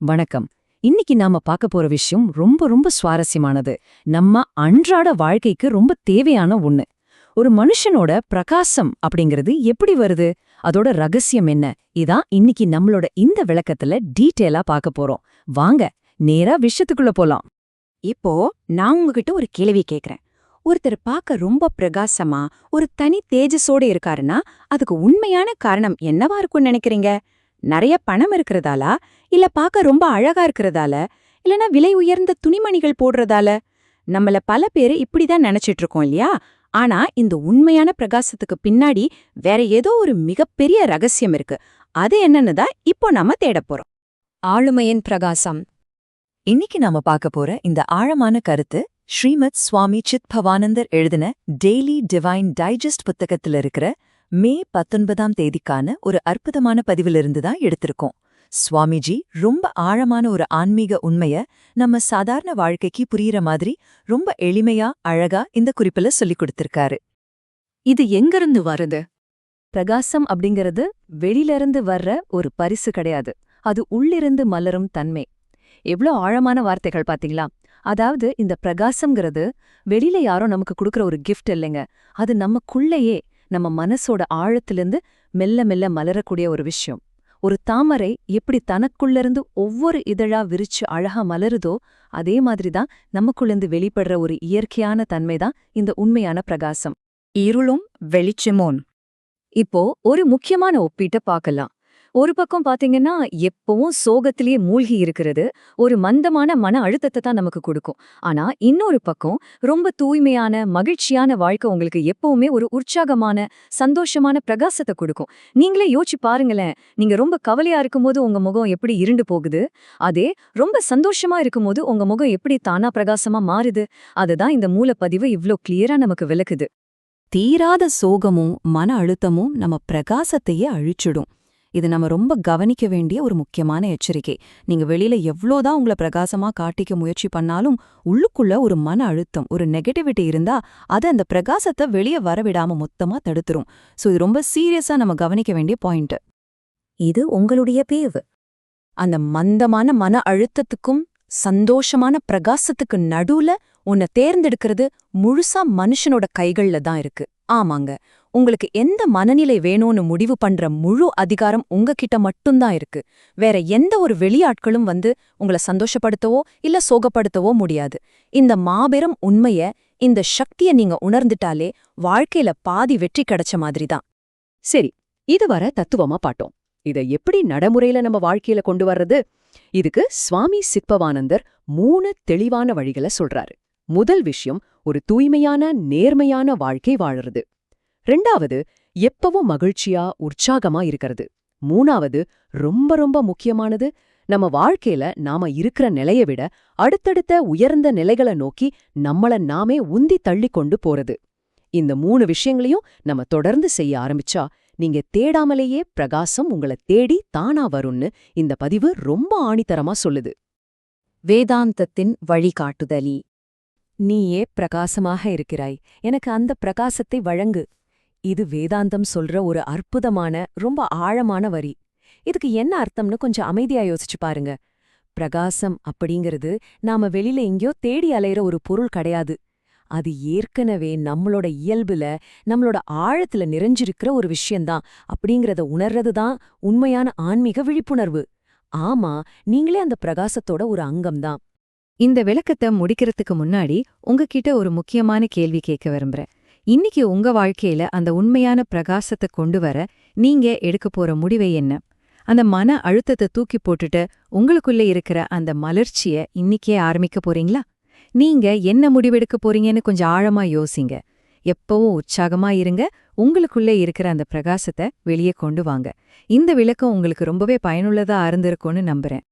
வணக்கம். இன்னைக்கு நாம பார்க்க போற விஷயம் ரொம்ப ரொம்ப சுவாரஸ்யமானது. நம்ம அன்றாட வாழ்க்கைக்கு ரொம்ப தேவையான ஒண்ணு. ஒரு மனுஷனோட பிரகாசம் அப்படிங்கிறது எப்படி வருது? அதோட ரகசியம் என்ன? இதான் இன்னைக்கு நம்மளோட இந்த விளக்கத்துல டீட்டெயிலா பார்க்க போறோம். வாங்க நேரா விஷயத்துக்குள்ள போலாம். இப்போ நான் உங்ககிட்ட ஒரு கேள்வி கேக்குறேன். ஒருத்தர் பார்க்க ரொம்ப பிரகாசமா ஒரு தனி தேஜஸோட இருக்காருன்னா அதுக்கு உண்மையான காரணம் என்னவா இருக்கும்னு நினைக்கிறீங்க? நிறைய பணம் இருக்கிறதாலா, இல்ல பார்க்க ரொம்ப அழகா இருக்கிறதால, இல்லனா விலை உயர்ந்த துணிமணிகள் போடுறதால? நம்மள பல பேரு இப்படிதான் நினைச்சிட்டு இருக்கோம் இல்லையா? ஆனா இந்த உண்மையான பிரகாசத்துக்கு பின்னாடி வேற ஏதோ ஒரு மிகப்பெரிய ரகசியம் இருக்கு. அது என்னன்னு தான் இப்போ நாம தேடப் போறோம். ஆளுமையின் பிரகாசம். இன்னைக்கு நாம பார்க்க போற இந்த ஆழமான கருத்து ஸ்ரீமத் சுவாமி சித் பவானந்தர் எழுதின டெய்லி டிவைன் டைஜஸ்ட் புத்தகத்துல இருக்கிற மே 19ஆம் தேதிக்கான ஒரு அற்புதமான பதிவிலிருந்து தான் எடுத்திருக்கோம். சுவாமிஜி ரொம்ப ஆழமான ஒரு ஆன்மீக உண்மைய நம்ம சாதாரண வாழ்க்கைக்கு புரியுற மாதிரி ரொம்ப எளிமையா அழகா இந்த குறிப்புல சொல்லிக் கொடுத்திருக்காரு. இது எங்கிருந்து வருது? பிரகாசம் அப்படிங்கிறது வெளியிலிருந்து வர்ற ஒரு பரிசு கிடையாது. அது உள்ளிருந்து மலரும் தன்மை. எவ்ளோ ஆழமான வார்த்தைகள் பாத்தீங்களா? அதாவது இந்த பிரகாசம்ங்கிறது வெளியில யாரோ நமக்கு கொடுக்கற ஒரு கிஃப்ட் இல்லைங்க. அது நமக்குள்ளேயே நம்ம மனசோட ஆழத்திலிருந்து மெல்ல மெல்ல மலரக்கூடிய ஒரு விஷயம். ஒரு தாமரை எப்படி தனக்குள்ளிருந்து ஒவ்வொரு இதழா விரிச்சு அழகா மலருதோ அதே மாதிரிதான் நமக்குள்ளிருந்து வெளிப்படுற ஒரு இயற்கையான தன்மைதான் இந்த உண்மையான பிரகாசம். இருளும் வெளிச்சமோன். இப்போ ஒரு முக்கியமான ஒப்பீட்ட பார்க்கலாம். ஒரு பக்கம் பாத்தீங்கன்னா எப்பவும் சோகத்திலேயே மூழ்கி இருக்கிறது ஒரு மந்தமான மன அழுத்தத்தை தான் நமக்கு கொடுக்கும். ஆனா இன்னொரு பக்கம் ரொம்ப தூய்மையான மகிழ்ச்சியான வாழ்க்கை உங்களுக்கு எப்பவுமே ஒரு உற்சாகமான சந்தோஷமான பிரகாசத்தை கொடுக்கும். நீங்களே யோசிச்சு பாருங்களேன். நீங்க ரொம்ப கவலையா இருக்கும்போது உங்க முகம் எப்படி இருண்டு போகுது, அதே ரொம்ப சந்தோஷமா இருக்கும்போது உங்க முகம் எப்படி தானா பிரகாசமா மாறுது. அதுதான் இந்த மூலப்பதிவு இவ்ளோ கிளியரா நமக்கு விளக்குது. தீராத சோகமும் மன அழுத்தமும் நம்ம பிரகாசத்தையே அழிச்சிடும். இது நம்ம ரொம்ப கவனிக்க வேண்டிய ஒரு முக்கியமான எச்சரிக்கை. நீங்க வெளியில எவ்வளோதான் உங்களை பிரகாசமா காட்டிக்க முயற்சி பண்ணாலும் உள்ளுக்குள்ள ஒரு மன அழுத்தம், ஒரு நெகட்டிவிட்டி இருந்தா அது அந்த பிரகாசத்தை வெளியே வரவிடாம மொத்தமா தடுத்துரும். இது ரொம்ப சீரியஸா நம்ம கவனிக்க வேண்டிய பாயிண்ட். இது உங்களுடைய பேவு. அந்த மந்தமான மன அழுத்தத்துக்கும் சந்தோஷமான பிரகாசத்துக்கு நடுவுல உன்னை தேர்ந்தெடுக்கிறது முழுசா மனுஷனோட கைகள்ல தான் இருக்கு. ஆமாங்க, உங்களுக்கு எந்த மனநிலை வேணும்னு முடிவு பண்ற முழு அதிகாரம் உங்ககிட்ட மட்டும்தான் இருக்கு. வேற எந்த ஒரு வெளியாட்களும் வந்து உங்களை சந்தோஷப்படுத்தவோ இல்ல சோகப்படுத்தவோ முடியாது. இந்த மாபெரும் உண்மைய, இந்த சக்திய நீங்க உணர்ந்துட்டாலே வாழ்க்கையில பாதி வெற்றி கிடைச்ச மாதிரிதான். சரி, இதுவரை தத்துவமா பாட்டோம். இத எப்படி நடைமுறையில நம்ம வாழ்க்கையில கொண்டு வர்றது? இதுக்கு சுவாமி சித்பவானந்தர் 3 தெளிவான வழிகளை சொல்றாரு. முதல் விஷயம் ஒரு தூய்மையான நேர்மையான வாழ்க்கை வாழறது. 2வது எப்பவும் மகிழ்ச்சியா உற்சாகமா இருக்கிறது. 3வது ரொம்ப ரொம்ப முக்கியமானது, நம்ம வாழ்க்கையில நாம இருக்கிற நிலைய விட அடுத்தடுத்த உயர்ந்த நிலைகளை நோக்கி நம்மள நாமே உந்தி தள்ளி கொண்டு போறது. இந்த 3 விஷயங்களையும் நம்ம தொடர்ந்து செய்ய ஆரம்பிச்சா நீங்க தேடாமலேயே பிரகாசம் உங்களை தேடி தானா வரும்னு இந்த பதிவு ரொம்ப ஆணித்தரமா சொல்லுது. வேதாந்தத்தின் வழிகாட்டுதலி. நீயே பிரகாசமாக இருக்கிறாய், எனக்கு அந்த பிரகாசத்தை வழங்கு. இது வேதாந்தம் சொல்ற ஒரு அற்புதமான ரொம்ப ஆழமான வரி. இதுக்கு என்ன அர்த்தம்னு கொஞ்சம் அமைதியா யோசிச்சு பாருங்க. பிரகாசம் அப்படிங்கிறது நாம வெளியில எங்கேயோ தேடி அலையிற ஒரு பொருள் கிடையாது. அது ஏற்கனவே நம்மளோட இயல்புல நம்மளோட ஆழத்துல நிறைஞ்சிருக்கிற ஒரு விஷயம்தான் அப்படிங்கறத உணர்றதுதான் உண்மையான ஆன்மீக விழிப்புணர்வு. ஆமா, நீங்களே அந்த பிரகாசத்தோட ஒரு அங்கம்தான். இந்த விளக்கத்தை முடிக்கிறதுக்கு முன்னாடி உங்ககிட்ட ஒரு முக்கியமான கேள்வி கேட்க விரும்புறேன். இன்னைக்கு உங்க வாழ்க்கையில அந்த உண்மையான பிரகாசத்தை கொண்டு வர நீங்க எடுக்க போற முடிவை என்ன? அந்த மன அழுத்தத்தை தூக்கி போட்டுட்டு உங்களுக்குள்ள இருக்கிற அந்த மலர்ச்சிய இன்னைக்கே ஆரம்பிக்க போறீங்களா? நீங்க என்ன முடிவெடுக்க போறீங்கன்னு கொஞ்சம் ஆழமா யோசிங்க. எப்பவும் உற்சாகமா இருங்க. உங்களுக்குள்ள இருக்கிற அந்த பிரகாசத்தை வெளியே கொண்டு வாங்க. இந்த விளக்கம் உங்களுக்கு ரொம்பவே பயனுள்ளதா இருந்திருக்கும்னு நம்புறேன்.